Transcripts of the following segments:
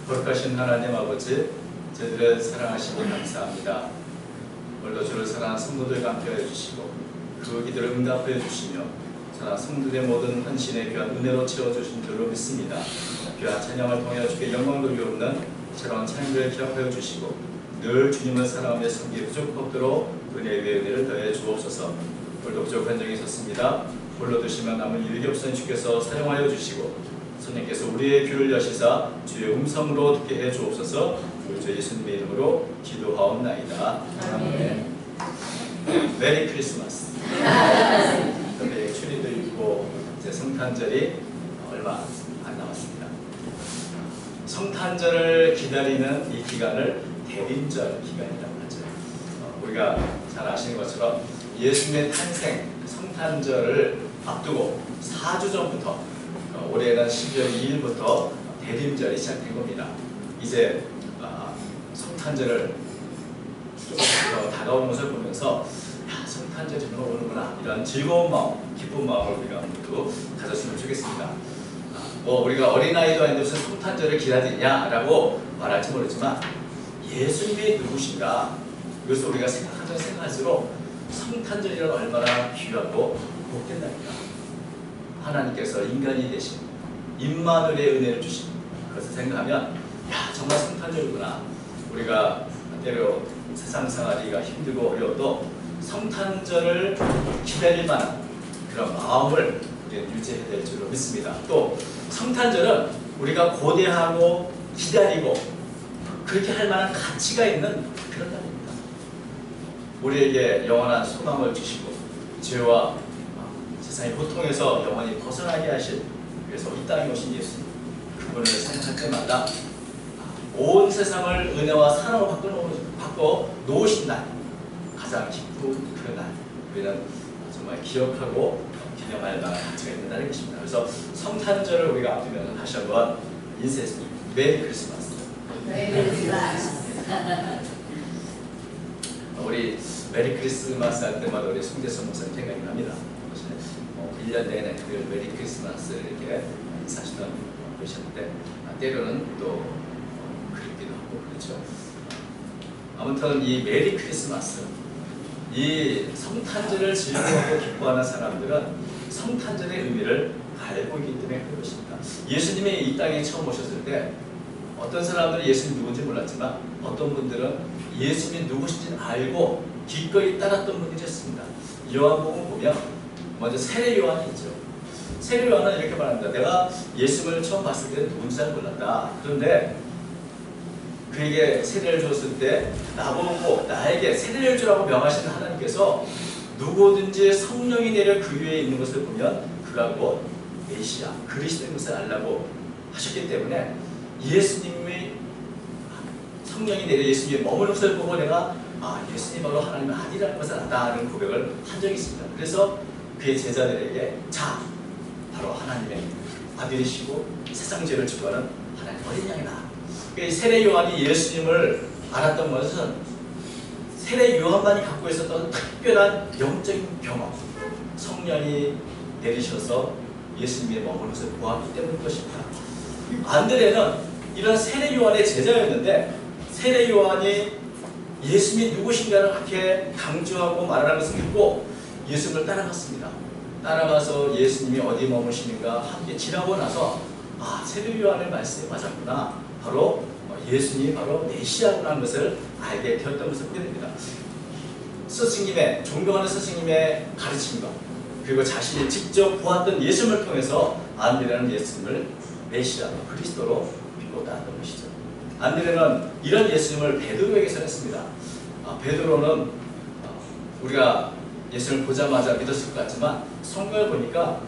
거룩하신 하나님 아버지, 저희들을 사랑하시니 감사합니다. 오늘도 주를 사랑하는 성도들과 함께해 주시고 그 기도를 응답해 주시며 성도들의 모든 헌신에 귀한 은혜로 채워주신 줄로 믿습니다. 귀한 찬양을 통해 주께 영광 돌려옵는 새로운 찬양들을 기억하여 주시고 늘 주님을 사랑하며 섬기기 부족하도록 은혜 위에 은혜를 더해 주옵소서. 오늘도 부족한 점이 있었습니다. 홀로 드시면 남은 유익이 없으니 주께서 사용하여 주시고 성령께서 우리의 귀를 여시사 주의 음성으로 듣게 해 주옵소서. 우리 주 예수님의 이름으로 기도하옵나이다. 아멘. 메리 크리스마스. 여기 추리도 있고 이제 성탄절이 얼마 안 남았습니다. 성탄절을 기다리는 이 기간을 대림절 기간이라고 하죠. 우리가 잘 아시는 것처럼 예수님의 탄생 성탄절을 앞두고 4주 전부터 올해는 12월 2일부터 대림절이 시작된 겁니다. 이제 성탄절을 다가오는 것을 보면서 성탄절 정말 오는구나 이런 즐거운 마음, 기쁜 마음을 우리가 모두 가졌으면 좋겠습니다. 우리가 어린아이도 아닌데 무슨 성탄절을 기다리냐라고 말할지 모르지만 예수님이 누구신가 이것을 우리가 생각할수록 성탄절이란 얼마나 귀하고 복된다니까. 하나님께서 인간이 되신 임마누엘의 은혜를 주신 그것을 생각하면 정말 성탄절이구나. 우리가 때로 세상 생활이가 힘들고 어려워도 성탄절을 기다릴 만한 그런 마음을 우리는 유지해야 될 줄로 믿습니다. 또 성탄절은 우리가 고대하고 기다리고 그렇게 할 만한 가치가 있는 그런 날입니다. 우리에게 영원한 소망을 주시고 죄와 세상의 고통에서 영원히 벗어나게 하실, 그래서 이 땅에 오신 예수님 그분을 생각할 때마다 온 세상을 은혜와 사랑으로 바꿔 놓으신 날, 가장 기쁜 그 날, 우리는 정말 기억하고 기념할 만한 가치가 있는 날인 것입니다. 그래서 성탄절을 우리가 앞두면 다시 한번 인사했습니다. 메리 크리스마스. 메리 크리스마스. 우리 메리 크리스마스 할 때마다 우리 송대선 목사님 생각이 납니다. 1년 내내 늘 메리 크리스마스를 이렇게 인사하시던 분이셨는데 때로는 또 그립기도 하고 그렇죠. 아무튼 이 메리 크리스마스, 이 성탄절을 즐거워하고 기뻐하는 사람들은 성탄절의 의미를 알고 있기 때문에 그런 것입니다. 예수님이 이 땅에 처음 오셨을 때 어떤 사람들은 예수님 누군지 몰랐지만 어떤 분들은 예수님이 누구신지 알고 기꺼이 따랐던 분들이었습니다. 요한복음 보면 먼저 세례 요한이 있죠. 세례 요한은 이렇게 말합니다. 내가 예수님을 처음 봤을 때는 누군지 잘 몰랐다. 그런데 그에게 세례를 줬을 때 나보고 나에게 세례를 주라고 명하시는 하나님께서 누구든지 성령이 내려 그 위에 있는 것을 보면 그가 곧 메시아, 그리스도인 것을 알라고 하셨기 때문에 예수님이 성령이 내려 예수님이 머무는 것을 보고 내가 예수님 바로 하나님의 아들이라는 것을 안다는 고백을 한 적이 있습니다. 그래서 그의 제자들에게 바로 하나님의 아들이시고 세상 죄를 지고하는 하나님 어린 양이다. 세례 요한이 예수님을 알았던 것은 세례 요한만이 갖고 있었던 특별한 영적인 경험, 성령이 내리셔서 예수님의 머무는 것을 보았기 때문인 것입니다. 안드레는 이런 세례 요한의 제자였는데 세례 요한이 예수님이 누구신가를 그렇게 강조하고 말하는 것을 듣고 예수님을 따라갔습니다. 따라가서 예수님이 어디 머무시는가 함께 지나고 나서 세례 요한의 말씀이 맞았구나. 바로 예수님이 바로 메시아라는 것을 알게 되었던 것을 보게 됩니다. 스승님의 존경하는 스승님의 가르침과 그리고 자신이 직접 보았던 예수님을 통해서 안드레는 예수님을 메시아, 그리스도로 믿고 따랐던 것이죠. 안드레는 이런 예수님을 베드로에게서 했습니다. 베드로는 우리가 예수님을 보자마자 믿었을 것 같지만 성경을 보니까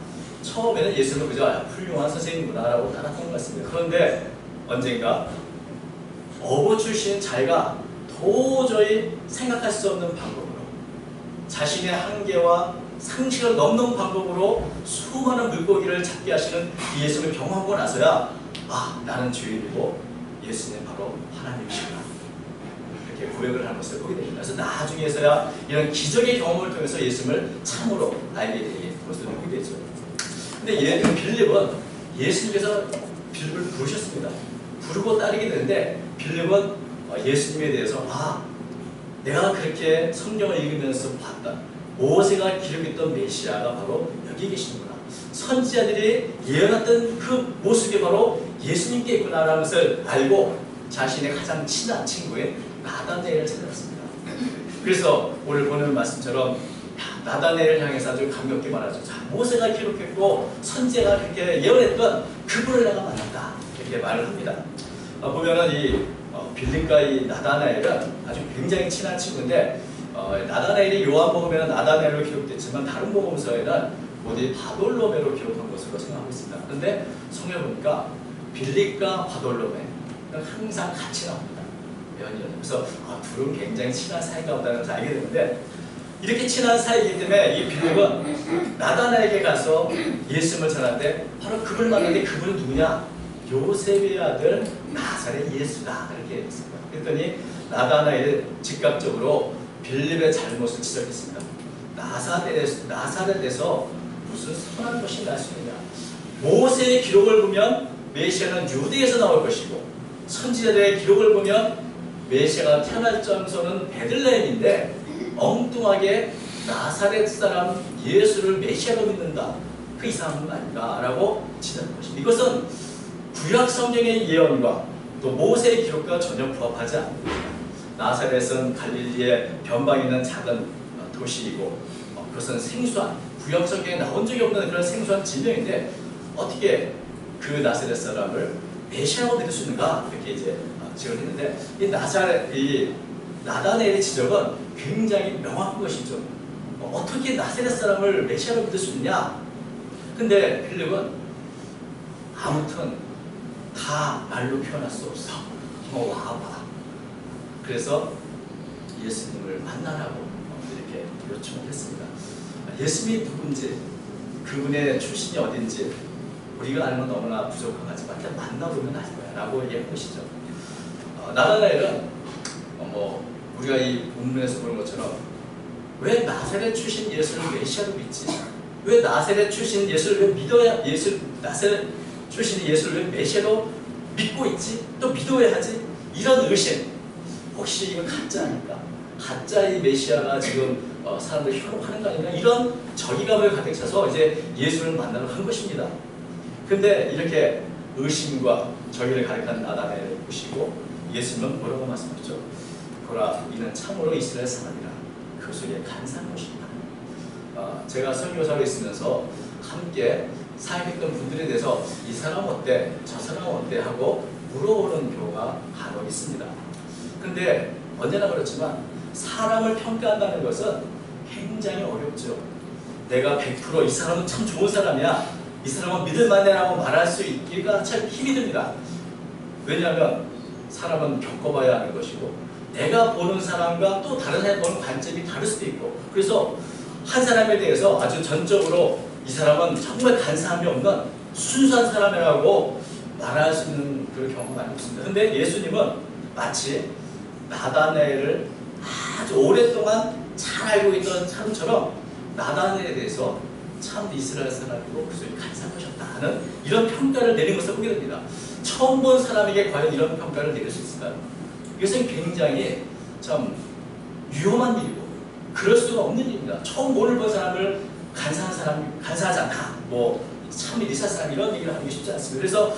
처음에는 예수님을 그저 훌륭한 선생님구나 라고 따랐던 것 같습니다. 그런데 언젠가 어부 출신 자기가 도저히 생각할 수 없는 방법으로 자신의 한계와 상식을 넘는 방법으로 수많은 물고기를 잡게 하시는 이 예수님을 경험하고 나서야 나는 죄인이고 예수님은 바로 하나님이시구나 이렇게 고백을 하는 것을 보게 됩니다. 그래서 나중에서야 이런 기적의 경험을 통해서 예수님을 참으로 알게 되는 것을 보게 되죠. 근데 빌립은 예수님께서 빌립을 부르셨습니다. 부르고 따르게 되는데 빌립은 예수님에 대해서 내가 그렇게 성경을 읽으면서 봤다. 모세가 기록했던 메시아가 바로 여기 계시는구나. 선지자들이 예언했던 그 모습이 바로 예수님께 있구나라는 것을 알고 자신의 가장 친한 친구인 나다나엘을 찾았습니다. 그래서 오늘 보는 말씀처럼 나다나엘을 향해서 아주 감격히 말하죠. 자, 모세가 기록했고 선지자가 그렇게 예언했던 그분을 내가 만났다. 이렇게 말을 합니다. 보면은 이 빌립과 이 나다나엘은 아주 굉장히 친한 친구인데 나다나엘이 요한복음에는 나다나엘로 기록됐지만 다른 복음서에는 모두 바돌로메로 기록한 것으로 생각하고 있습니다. 그런데 성경을 보니까 빌립과 바돌로메 항상 같이 나옵니다. 그래서 둘은 굉장히 친한 사이가 온다는 것을 알게 되는데 이렇게 친한 사이이기 때문에 이 빌립은 나다나에게 가서 예수님을 전하는데 바로 그분을 만났는데 그분은 누구냐? 요셉의 아들 나사렛 예수다 이렇게 했습니다. 그랬더니 나다나엘은 즉각적으로 빌립의 잘못을 지적했습니다. 나사렛에서 무슨 선한 것이 날 수 있느냐? 모세의 기록을 보면 메시아는 유대에서 나올 것이고 선지자들의 기록을 보면 메시아가 태어날 장소는 베들레헴인데 엉뚱하게 나사렛 사람 예수를 메시아로 믿는다. 그 이상한 건 아닌가라고 지적한 것입니다. 이것은 구약 성경의 예언과 또 모세의 기록과 전혀 부합하지 않습니다. 나사렛은 갈릴리의 변방에 있는 작은 도시이고 그것은 생소한 구약 성경에 나온 적이 없는 그런 생소한 지명인데 어떻게 그 나사렛 사람을 메시아로 믿을 수 있는가 이렇게 이제 지적을 했는데 이 나다나엘의 지적은 굉장히 명확한 것이죠. 어떻게 나사렛 사람을 메시아로 믿을 수 있냐? 근데 필립은 아무튼 다 말로 표현할 수 없어. 와봐. 그래서 예수님을 만나라고 이렇게 요청을 했습니다. 예수님이 누군지 그분의 출신이 어딘지 우리가 아는 건 너무나 부족한 거지만 일단 만나보면 알 거야 라고 얘기한 것이죠. 나다나엘은 우리가 이 본문에서 보는 것처럼 왜 나사렛 출신 예수를 메시아로 믿지? 왜 나사렛 출신 예수를 왜 믿어야 나사렛 출신 예수를 왜 메시아로 믿고 있지? 또 믿어야 하지? 이런 의심. 혹시 이거 가짜 아닐까? 가짜의 메시아가 지금 사람들 현혹하는 거 아닌가? 이런 저기감을 가득 차서 이제 예수를 만나러 간 것입니다. 근데 이렇게 의심과 저기를 가득한 나다나엘을 보시고 예수님은 뭐라고 말씀하셨죠? 보라, 이는 참으로 이스라엘 사람이라 그 소리에 간사한 것입니다. 제가 선교사로 있으면서 함께 사역했던 분들에 대해서 이 사람 어때? 저 사람 어때? 하고 물어보는 경우가 간혹 있습니다. 근데 언제나 그렇지만 사람을 평가한다는 것은 굉장히 어렵죠. 내가 100% 이 사람은 참 좋은 사람이야. 이 사람은 믿을만해라고 말할 수 있기가 참 힘이 듭니다. 왜냐하면 사람은 겪어봐야 하는 것이고 내가 보는 사람과 또 다른 사람이 보는 관점이 다를 수도 있고 그래서 한 사람에 대해서 아주 전적으로 이 사람은 정말 간사함이 없는 순수한 사람이라고 말할 수 있는 그런 경우가 많이 있습니다. 근데 예수님은 마치 나다나엘을 아주 오랫동안 잘 알고 있던 사람처럼 나다나엘에 대해서 참 이스라엘 사람이고 그 소리 간사한 것이었다 하는 이런 평가를 내린 것을 보게 됩니다. 처음 본 사람에게 과연 이런 평가를 내릴 수 있을까요? 이것은 굉장히 참 위험한 일이고 그럴 수가 없는 일입니다. 처음 오늘 본 사람을 간사한 사람, 간사하지 않다. 참 이스라엘 사람 이런 얘기를 하는 게 쉽지 않습니다. 그래서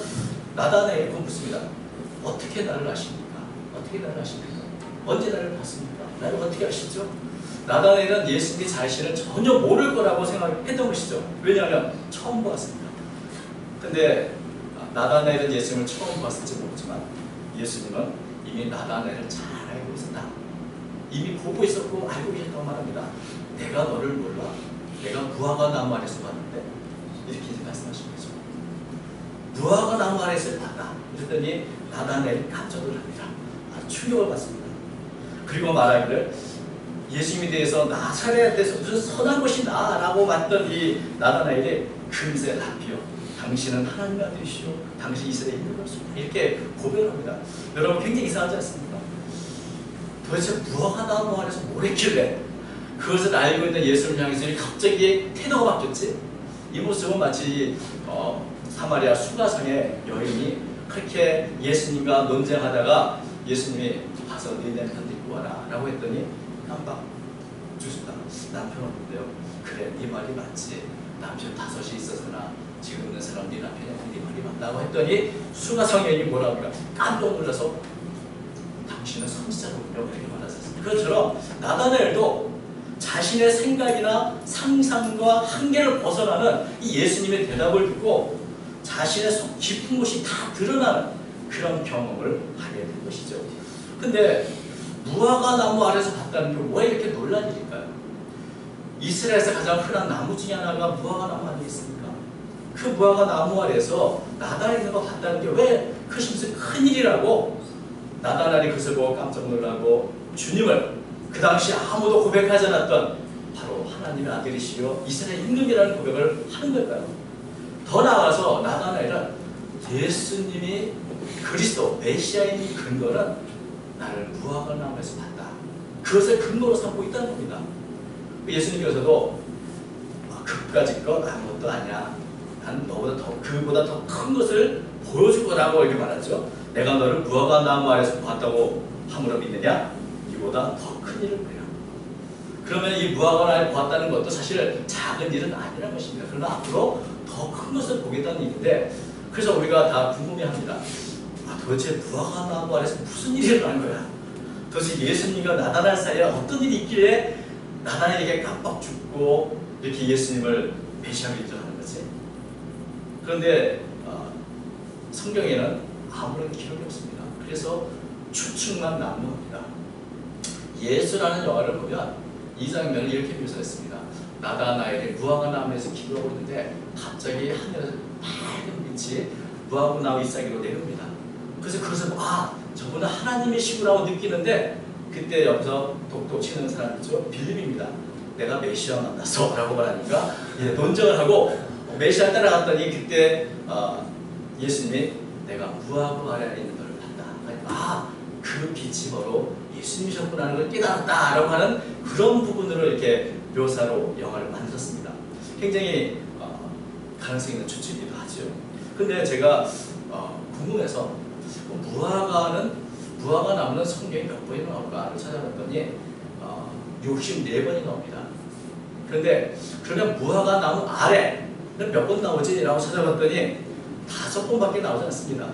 나다나엘이 묻습니다. 어떻게 나를 아십니까? 어떻게 나를 아십니까? 언제 나를 봤습니까? 나를 어떻게 아시죠? 나다나엘은 예수님의 자신을 전혀 모를 거라고 생각했던 것이죠. 왜냐하면 처음 보았습니다. 근데 나다나엘은 예수님을 처음 봤을지 모르지만 예수님은 이미 나다나엘을 잘 알고 있었다. 이미 보고 있었고 알고 계셨다고 말합니다. 내가 너를 몰라. 내가 무화과 나무 아래서 봤는데 이렇게 말씀하신 거죠. 무화과 나무 아래서 봤다. 그랬더니 나다나엘이 깜짝 놀랍니다. 충격을 받습니다. 그리고 말하기를 예수님에 대해서 나사렛에서 무슨 선한 것이 나라고 봤던 이 나다나엘이 금세 라피요. 당신은 하나님의 아들이시오. 당신 이스라엘의 힘을 받습니다. 이렇게 고백을 합니다. 여러분 굉장히 이상하지 않습니까? 도대체 무화과 나무 아래서 뭘 했길래 그것을 알고 있는 예수를 향해서 갑자기 태도가 바뀌었지? 이 모습은 마치 사마리아 수가성의 여인이 그렇게 예수님과 논쟁하다가 예수님이 가서 너희 남편 데리고 와라 라고 했더니 깜빡 주셨다. 남편 없는데요. 그래 네 말이 맞지. 남편 5이 있었으나 지금 있는 사람 네 남편이 네 말이 맞다고 했더니 수가 성령이 뭐라고 합니까? 깜짝 놀라서 당신은 선지자로군요 이렇게 말하셨습니다. 그것처럼 나다나엘도 자신의 생각이나 상상과 한계를 벗어나는 이 예수님의 대답을 듣고 자신의 속 깊은 곳이 다 드러나는 그런 경험을 하게 된 것이죠. 근데 무화과 나무 아래서 봤다는 게 왜 이렇게 놀란 일일까요? 이스라엘에서 가장 흔한 나무 중에 하나가 무화과 나무 아니겠습니까? 그 무화과 나무 아래서 나다나엘이 있는 거 봤다는 게 왜 그것이 무슨 큰일이라고 나다나엘이 그것을 보고 깜짝 놀라고 주님을 그 당시 아무도 고백하지 않았던 바로 하나님의 아들이시요 이스라엘 임금이라는 고백을 하는 걸까요? 더 나아가서 나다나엘은 예수님이 그리스도 메시아인 근거는 나를 무화과 나무에서 봤다. 그것을 근거로 삼고 있다는 겁니다. 예수님께서도 그까짓 것 아무것도 아니야. 난 너보다 그보다 더 큰 것을 보여줄 거라고 이렇게 말하죠. 내가 너를 무화과 나무 아래서 봤다고 함으로 믿느냐? 이보다 더 큰 일을 보여. 그러면 이 무화과 나무에 보았다는 것도 사실 작은 일은 아니라는 것입니다. 그러나 앞으로 더 큰 것을 보겠다는 일인데, 그래서 우리가 다 궁금해합니다. 도대체 무화과 나무 아래서 무슨 일이 일어난 거야? 도대체 예수님과 나다나엘 사이에 어떤 일이 있길래 나다나엘에게 깜빡 죽고 이렇게 예수님을 메시아로 인정하는 거지? 그런데 성경에는 아무런 기록이 없습니다. 그래서 추측만 난무합니다. 예수라는 영화를 보면 이 장면을 이렇게 묘사했습니다. 나다나엘이 무화과 나무에서 기도하고 있는데 갑자기 하늘에서 밝은 빛이 무화과 나무 잎사귀로 내려옵니다. 그래서 그것을 저분은 하나님이시구나고 느끼는데, 그때 옆에서 독독 치는 사람 있죠? 빌립입니다. 내가 메시아 만났어 라고 말하니까 논정을 하고 메시아 따라갔더니 그때 예수님이 내가 무화과 아래에 있는 너를 봤다. 그 빛이 바로 예수님이셨구나 하는 걸 깨달았다 라고 하는 그런 부분으로 이렇게 묘사로 영화를 만들었습니다. 굉장히 가능성 있는 추측이기도 하죠. 근데 제가 궁금해서 무화과 나무는 성경이 몇 번이나 나올까를 찾아봤더니 64번이 나옵니다. 그런데 그러면 무화과 나무 아래는 몇 번 나오지? 라고 찾아봤더니 5번밖에 나오지 않습니다.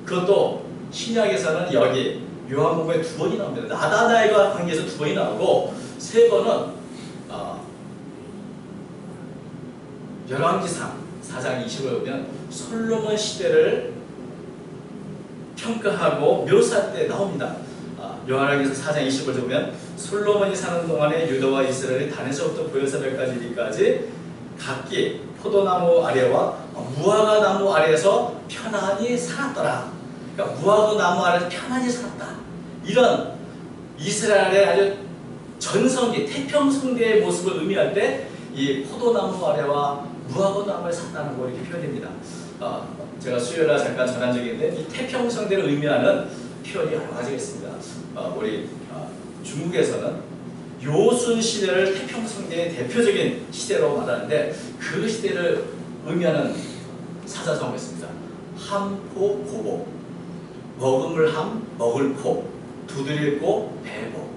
그것도 신약에서는 여기 요한복음에 2번이 나옵니다. 나다나엘과 관계에서 2번이 나오고 3번은 열왕기상 4장 20을 보면 솔로몬 시대를 평가하고 묘사할 때 나옵니다. 요한복음 4장 20을 보면 솔로몬이 사는 동안에 유다와 이스라엘이 단에서부터 보엘세바까지 이르기까지 각기 포도나무 아래와 무화과 나무 아래에서 편안히 살았더라. 그러니까 무화과 나무 아래에서 편안히 살았다. 이런 이스라엘의 아주 전성기, 태평성대의 모습을 의미할 때 이 포도나무 아래와 무화과 나무에 샀다는 거 이렇게 표현됩니다. 제가 수요일날 잠깐 전한 적이 있는데 이 태평성대를 의미하는 표현이 여러 가지가 있습니다. 우리 중국에서는 요순 시대를 태평성대의 대표적인 시대로 말하는데 그 시대를 의미하는 사자성어가 있습니다. 함포 고복, 먹음을 함, 먹을 코, 두드릴 코, 배복.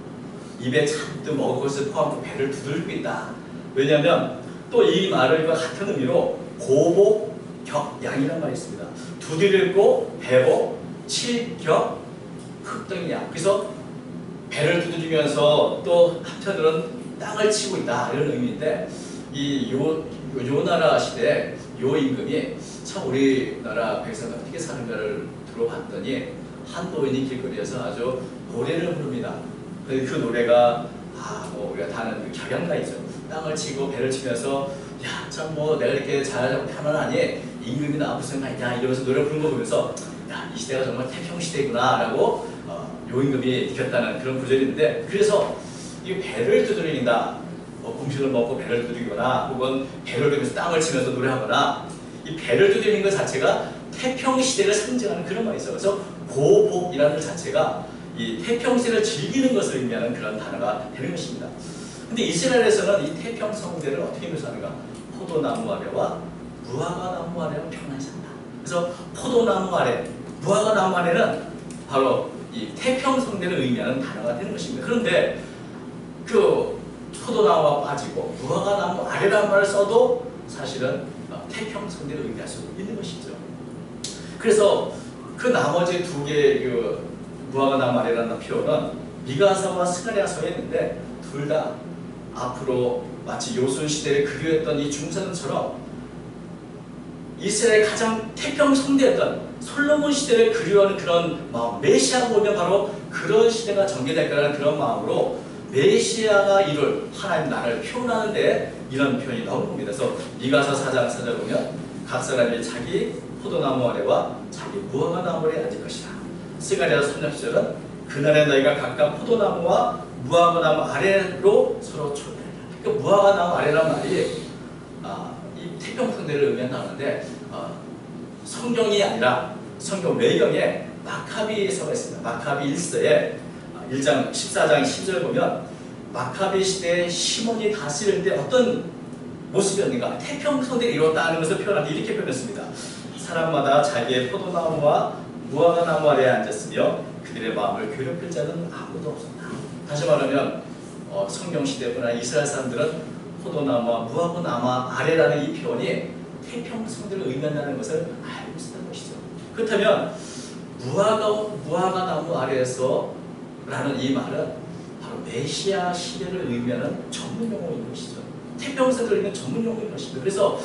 입에 잔뜩 먹을 것을 포함하고 배를 두들고 있다. 왜냐하면 또 이 말과 같은 의미로 고복, 격, 양이라는 말이 있습니다. 두드릴 코, 배복, 칠격, 흑덩이 양. 그래서 배를 두드리면서 또 한편으로는 땅을 치고 있다 이런 의미인데, 이 요나라 시대 요 임금이 참 우리나라 백성가 어떻게 사는가를 들어봤더니 한도인이 길거리에서 아주 노래를 부릅니다. 그 노래가 우리가 다 아는 그 격양가이죠. 땅을 치고 배를 치면서 야, 참 내가 이렇게 잘하자고 편안하니 임금이 나 무슨 말이냐 이러면서 노래 부르는 거 보면서 야, 이 시대가 정말 태평시대구나 라고 요 임금이 느꼈다는 그런 구절이 있는데, 그래서 이 배를 두드린다, 음식을 먹고 배를 두드리거나 혹은 배를 두드리면서 땅을 치면서 노래하거나, 이 배를 두드리는 것 자체가 태평시대를 상징하는 그런 말이 있어요. 그래서 고복이라는 것 자체가 이 태평시대를 즐기는 것을 의미하는 그런 단어가 되는 것입니다. 근데 이스라엘에서는 이 태평성대를 어떻게 묘사하는가? 포도나무 아래와 무화과 나무 아래와 편안히 산다. 그래서 포도나무 아래, 무화과 나무 아래는 바로 이 태평성대를 의미하는 단어가 되는 것입니다. 그런데 그 포도나무가 빠지고 무화과 나무 아래라는 말을 써도 사실은 태평성대를 의미할 수 있는 것이죠. 그래서 그 나머지 두 개의 그 무화과 나무 아래라는 표현은 미가서와 스가랴서에 있는데 둘 다 앞으로 마치 요순 시대에 그리웠던 이 중산처럼 이스라엘 가장 태평성대였던 솔로몬 시대를 그리워하는 그런 마음, 메시아가 오면 바로 그런 시대가 전개될 거라는 그런 마음으로 메시아가 이룰 하나님 나라를 표현하는데 이런 표현이 나오는 겁니다. 그래서 미가서 4장 4절 보면 각 사람이 자기 포도나무 아래와 자기 무화과 나무 아래에 앉을 것이다. 스가랴서 3장 10절은 그날에 너희가 각각 포도나무와 무화과 나무 아래로 서로 초대하라. 그러니까 무화과 나무 아래란 말이 이 태평성대를 의미하는데 성경이 아니라 성경 외경에 마카비서가 있습니다. 마카비 1서에 1장 14장 10절 보면 마카비 시대에 시몬이 다스릴 때 어떤 모습이었는가? 태평성대를 이뤘다는 것을 표현하기 이렇게 표현했습니다. 사람마다 자기의 포도나무와 무화과 나무 아래에 앉았으며 그들의 마음을 괴롭힐 자는 아무도 없었다. 다시 말하면 성경 시대뿐 아니라 이스라엘 사람들은 포도나무와 무화과 나무 아래라는 이 표현이 태평성대를 의미한다는 것을 알고 있었던 것이죠. 그렇다면 무화과 나무 아래에서 라는 이 말은 바로 메시아 시대를 의미하는 전문 용어인 것이죠. 태평성대를 의미하는 전문 용어인 것이죠. 그래서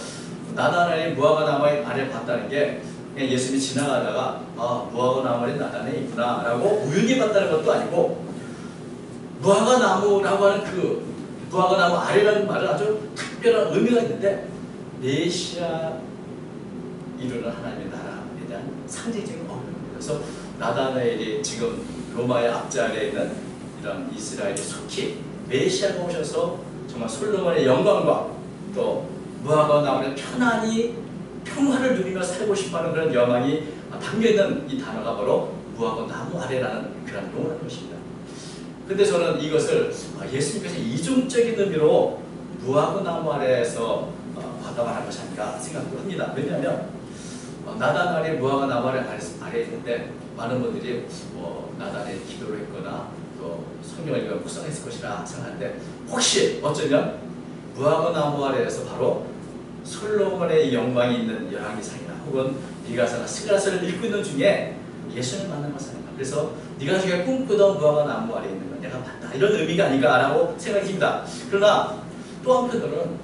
나단의 무화과 나무 아래 봤다는 게 그냥 예수님이 지나가다가 무화과 나무 아래 나단에 있구나 라고 우연히 봤다는 것도 아니고 무화과 나무라고 하는 그 무화과 나무 아래라는 말은 아주 특별한 의미가 있는데 메시아 이루는 하나님의 나라에 대한 상징적인 어려움입니다. 그래서 나다나엘이 지금 로마의 앞자리에 있는 이런 이스라엘이 속히 메시아가 오셔서 정말 솔로몬의 영광과 또 무화과 나무의 편안히 평화를 누리며 살고 싶어하는 그런 여망이 담겨있는 이 단어가 바로 무화과 나무 아래라는 그런 용어라는 것입니다. 근데 저는 이것을 예수님께서 이중적인 의미로 무화과 나무 아래에서 받아말한 것이 아닌가 생각을 합니다. 왜냐하면 나단알이 무화과 나무 아래에 있는데 많은 분들이 나단에 기도를 했거나 또 성경을 읽어 묵상했을 것이라 생각하는데 혹시 어쩌면 무화과 나무 아래에서 바로 솔로몬의 영광이 있는 열왕기상이나 혹은 미가서나 스가랴서를 읽고 있는 중에 예수님을 만난 것이 아닌가. 그래서 네가 지금 꿈꾸던 무화과 나무 아래에 있는 건 내가 봤다. 이런 의미가 아닌가라고 생각이 듭니다. 그러나 또 한편으로는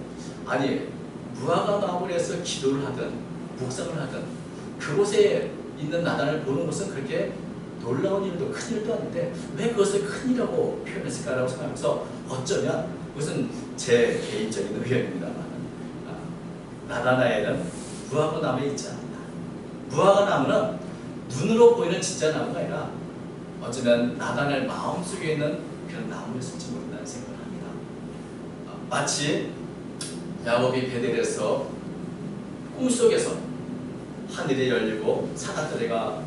아니 무화과 나무에서 기도를 하든 묵상을 하든 그곳에 있는 나단을 보는 것은 그렇게 놀라운 일도 큰 일도 아닌데 왜 그것을 큰 일이라고 표현했을까라고 생각하면서 어쩌면 그것은 제 개인적인 의견입니다만 나다나엘은 무화과 나무에 있지 않는다. 무화과 나무는 눈으로 보이는 진짜 나무가 아니라 어쩌면 나다나엘 마음속에 있는 그런 나무였을지 모른다는 생각을 합니다. 마치 야곱이 베델에서 꿈속에서 하늘이 열리고 사닥다리가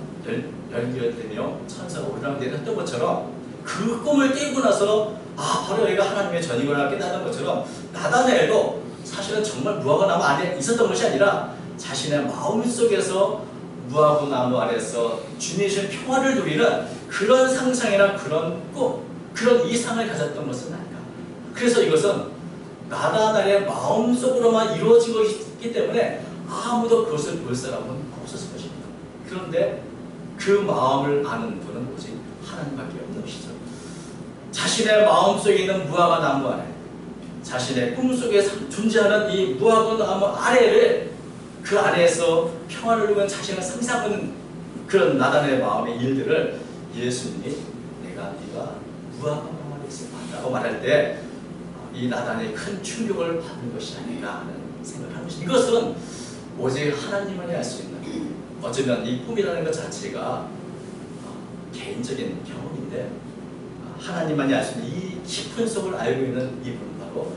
연결되며 천사가 올라오게 했던 것처럼 그 꿈을 깨고 나서 바로 여기가 하나님의 전이구나 깨닫는 것처럼 나다나엘도 사실은 정말 무화과 나무 안에 있었던 것이 아니라 자신의 마음속에서 무화과 나무 아래에서 주님의 평화를 누리는 그런 상상이나 그런 꿈, 그런 이상을 가졌던 것은 아닌가. 그래서 이것은 나다나엘의 마음속으로만 이루어지고 있기 때문에 아무도 그것을 볼 사람은 없었을 것입니다. 그런데 그 마음을 아는 분은 오직 하나님밖에 없는 것이죠. 자신의 마음속에 있는 무화과 나무 아래, 자신의 꿈속에 존재하는 이 무화과 나무 아래를 그 아래에서 평화를 누리는 자신을 상상하는 그런 나단의 마음의 일들을 예수님이 네가 무화과 나무 아래에 있었다고 말할 때 이 나단의 큰 충격을 받는 것이 아닌가 하는 생각을 하는 것입니다. 이것은 오직 하나님만이 알 수 있는 어쩌면 이 꿈이라는 것 자체가 개인적인 경험인데 하나님만이 알 수 있는 이 깊은 속을 알고 있는 이분은 바로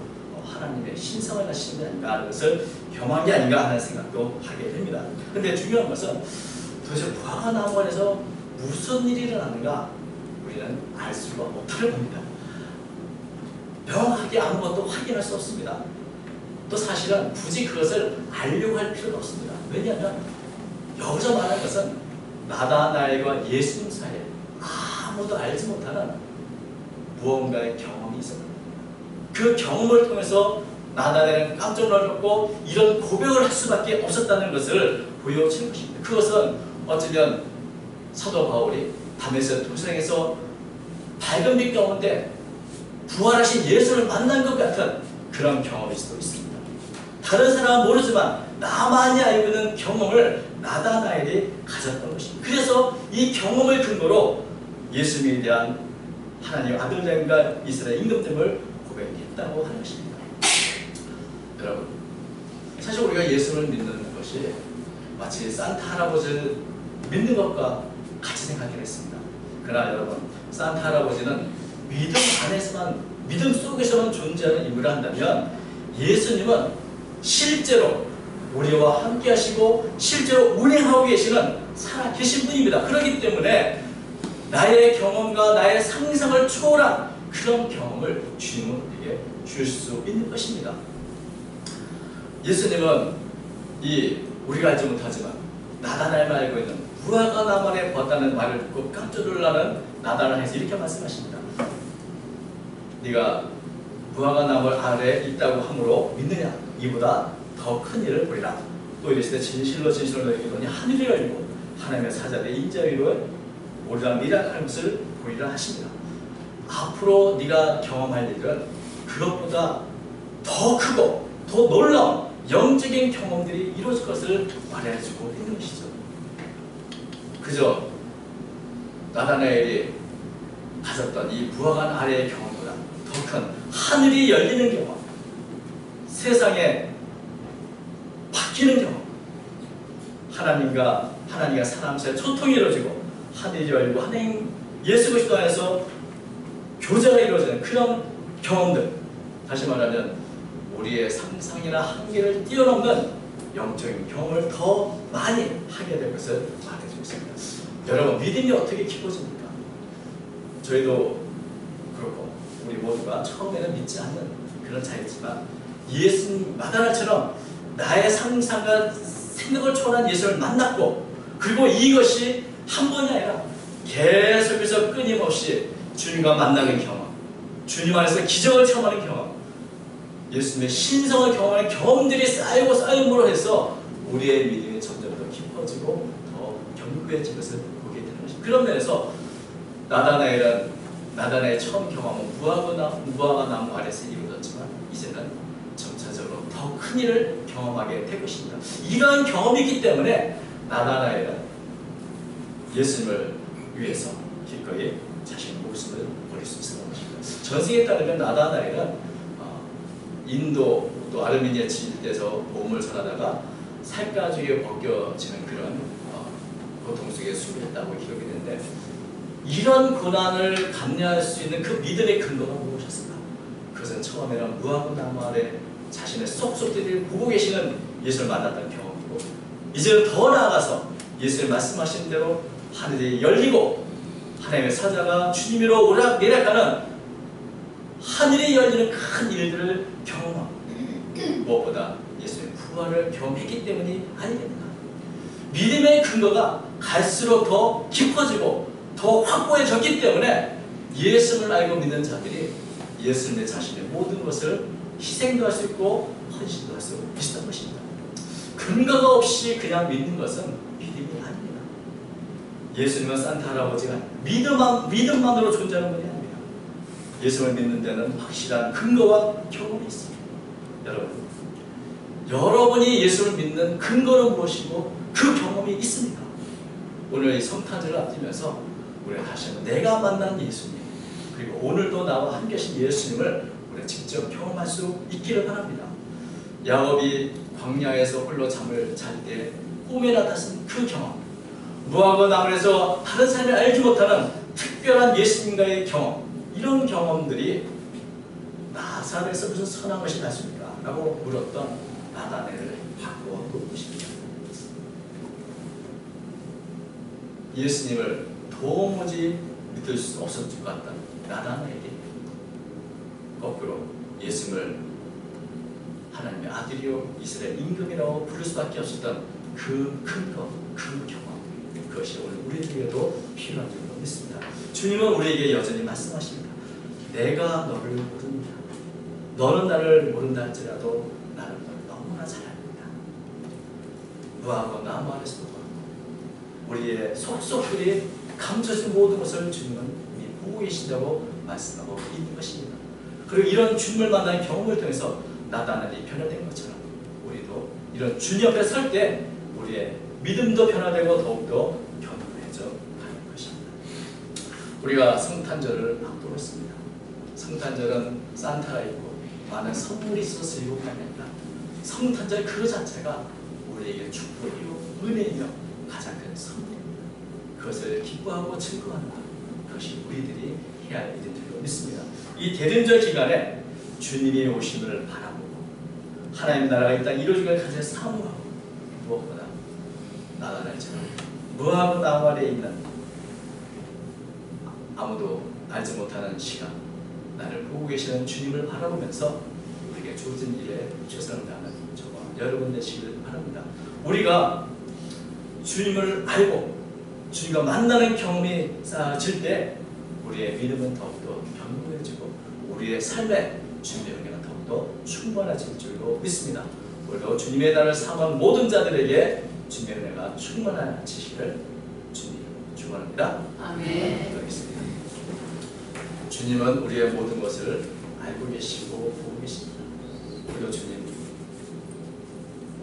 하나님의 신성을 가시는 게 아닌가 하는 것을 경험한 게 아닌가 하는 생각도 하게 됩니다. 그런데 중요한 것은 도대체 무화과 나무 안에서 무슨 일이 일어나는가 우리는 알 수가 없다는 겁니다. 명확하게 아무것도 확인할 수 없습니다. 또 사실은 굳이 그것을 알려고 할 필요는 없습니다. 왜냐하면 여기서 말하는 것은 나다나엘과 예수님 사이에 아무도 알지 못하는 무언가의 경험이 있었다. 그 경험을 통해서 나다나엘은 깜짝 놀랐고 이런 고백을 할 수밖에 없었다는 것을 보여준 것입니다. 그것은 어쩌면 사도 바울이 다메섹 도상에서 밝은 빛 가운데 부활하신 예수를 만난 것 같은 그런 경험일 수도 있습니다. 다른 사람은 모르지만 나만이 알고 있는 경험을 나다나엘이 가졌던 것입니다. 그래서 이 경험을 근거로 예수님에 대한 하나님 아들됨과 이스라엘 임금됨을 고백했다고 하는 것입니다. 여러분, 사실 우리가 예수를 믿는 것이 마치 산타 할아버지를 믿는 것과 같이 생각을 했습니다. 그러나 여러분, 산타 할아버지는 믿음 안에서만, 믿음 속에서만 존재하는 인물을 한다면 예수님은 실제로 우리와 함께 하시고 실제로 운행하고 계시는 살아계신 분입니다. 그렇기 때문에 나의 경험과 나의 상상을 초월한 그런 경험을 주님은 우리에게 줄 수 있는 것입니다. 예수님은 우리가 알지 못하지만 나다나엘만 알고 있는 무화과 나무 아래 보았다는 말을 듣고 깜짝 놀라는 나다나엘에서 이렇게 말씀하십니다. 네가 무화과 나무 아래에 있다고 함으로 믿느냐? 이보다 더 큰 일을 보리라. 또 이르시되 진실로 진실로 너희에게 이르노니 하늘이 열리고 하나님의 사자들의 인자에 오리라 미라하는 것을 보리라 하십니다. 앞으로 네가 경험할 일은 그것보다 더 크고 더 놀라운 영적인 경험들이 이루어질 것을 말해주고 있는 것이죠. 그저 나다나엘이 가졌던 이 무화과 아래의 경험보다 더 큰 하늘이 열리는 경험, 세상에 바뀌는 경험, 하나님과 사람 사이에 소통이 이루어지고 하늘이 열리고 하나님 예수 그리스도 안에서 교제가 이루어지는 그런 경험들, 다시 말하면 우리의 상상이나 한계를 뛰어넘는 영적인 경험을 더 많이 하게 될 것을 말해주고 있습니다. 여러분, 믿음이 어떻게 깊어집니까? 저희도 그렇고 우리 모두가 처음에는 믿지 않는 그런 자였지만 예수님 마다나처럼 나의 상상과 생각을 초월한 예수를 만났고, 그리고 이것이 한 번이 아니라 계속해서 끊임없이 주님과 만나는 경험, 주님 안에서 기적을 체험하는 경험, 예수님의 신성을 경험하는 경험들이 쌓이고 쌓임으로 해서 우리의 믿음이 점점 더 깊어지고 더 견고해진 것을 보게 되는 것입니다. 그런 면에서 나다나엘의 처음 경험은 무화과 나무 아래서 이루어졌지만 이제는 점차적으로 더 큰 일을 경험하게 될 것입니다. 이러한 경험이 있기 때문에 나다나엘은 예수님을 위해서 기꺼이 자신의 목숨을 버릴 수 있었던 것입니다. 전승에 따르면 나다나엘은 인도 또 아르메니아 지일대에서 몸을 전하다가 살가죽에 벗겨지는 그런 고통 속에 수고했다고 기록이 되는데, 이런 고난을 감내할 수 있는 그 믿음의 근거가 무엇이었을까? 그것은 처음에는 무화과 나무 아래 자신의 속속들이 보고 계시는 예수를 만났던 경험이고, 이제는 더 나아가서 예수의 말씀하신 대로 하늘이 열리고 하나님의 사자가 주님으로 오락내락하는 하늘이 열리는 큰 일들을 경험하고, 무엇보다 예수의 부활을 경험했기 때문이 아니겠는가. 믿음의 근거가 갈수록 더 깊어지고 더 확고해졌기 때문에 예수를 알고 믿는 자들이 예수님의 자신의 모든 것을 희생도 할 수 있고 헌신도 할 수 있었던 것입니다. 근거가 없이 그냥 믿는 것은 믿음이 아닙니다. 예수님은 산타 할아버지가 믿음만으로 존재하는 분이 아닙니다. 예수를 믿는 데는 확실한 근거와 경험이 있습니다. 여러분이 예수를 믿는 근거는 무엇이고 그 경험이 있습니까? 오늘 이 성탄절을 앞두면서 우리가 다시 한번 내가 만난 예수님, 그리고 오늘도 나와 함께 하신 예수님을 우리가 직접 경험할 수 있기를 바랍니다. 야곱이 광야에서 홀로 잠을 잘 때 꿈에 나타난 그 경험, 무화과 나무에서 다른 사람이 알지 못하는 특별한 예수님과의 경험, 이런 경험들이 나사렛에서 무슨 선한 것이 났습니까? 라고 물었던 나다나엘을 바꾸어 놓은 것입니다. 예수님을 도무지 믿을 수 없었을 것 같던 나다나엘이 거꾸로 예수님을 하나님의 아들이요 이스라엘 임금이라고 부를 수밖에 없었던 그 근거, 그 경험, 그것이 오늘 우리에게도 필요한 줄로 믿습니다. 주님은 우리에게 여전히 말씀하십니다. 내가 너를 모른다. 너는 나를 모른다 할지라도 나는 너를 너무나 잘 압니다. 무화과 나무 안에서도 그렇고 우리의 속속들이 감춰진 모든 것을 주님은 이미 보고 계신다고 말씀하고 있는 것입니다. 그리고 이런 주님을 만나는 경험을 통해서 나다나엘이 변화된 것처럼 우리도 이런 주님 옆에 설 때 우리의 믿음도 변화되고 더욱더 견고해져 가는 것입니다. 우리가 성탄절을 앞두고 있습니다. 성탄절은 산타가 있고 많은 선물이 있어서 즐거운 게 아닙니다. 성탄절 그 자체가 우리에게 축복이고 은혜이며 가장 큰 선물입니다. 그것을 기뻐하고 즐거워하는 것, 그것이 우리들이 해야 할 일인 줄 믿습니다. 이 대림절 기간에 주님의 오심을 바라보고 하나님 나라가 이 땅 이루어지기를 간절히 사모하고 무엇보다 나다나엘처럼 무화과 나무 아래에 있는 아무도 알지 못하는 시간 나를 보고 계시는 주님을 바라보면서 우리에게 주어진 일에 최선을 다하는 저와 여러분 되시기를 바랍니다. 우리가 주님을 알고 주님과 만나는 경험이 쌓아질 때 우리의 믿음은 더욱더 견고해지고 우리의 삶에 주님의 은혜가 더욱더 충만해질 줄로 믿습니다. 오늘도 주님의 날을 사모한 모든 자들에게 주님의 은혜가 충만해지시기를 주님 축원합니다. 아멘. 기도하겠습니다. 주님은 우리의 모든 것을 알고 계시고 보고 계십니다. 그리고 주님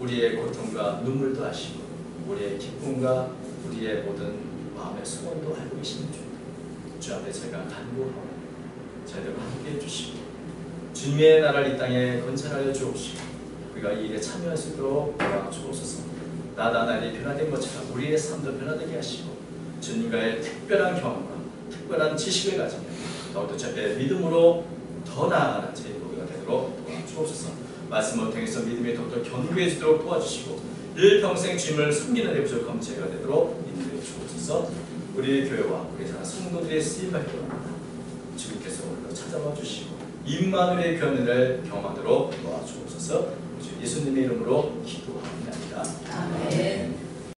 우리의 고통과 눈물도 아시고 우리의 기쁨과 우리의 모든 마음의 소원도 알고 계시는 주 앞에 제가 간구하고 저희들과 함께 해주시고 주님의 나라를 이 땅에 건설하여 주옵시고 우리가 이 일에 참여할 수 있도록 도와주옵소서. 나다나엘이 변화된 것처럼 우리의 삶도 변화되게 하시고 주님과의 특별한 경험과 특별한 지식을 가지며 더욱더 저의 믿음으로 더 나아가는 제 모두가 되도록 도와주옵소서. 말씀을 통해서 믿음이 더욱더 견고해지도록 도와주시고 일평생 주님을 섬기는 데 부족한 제가 되도록 인도해 주옵소서. 우리 교회와 우리 성도들의 쓰임받기를 원합니다. 주님께서 오늘도 찾아와 주시고 임마누엘의 견인을 경험하도록 도와주옵소서. 예수님의 이름으로 기도합니다. 아멘.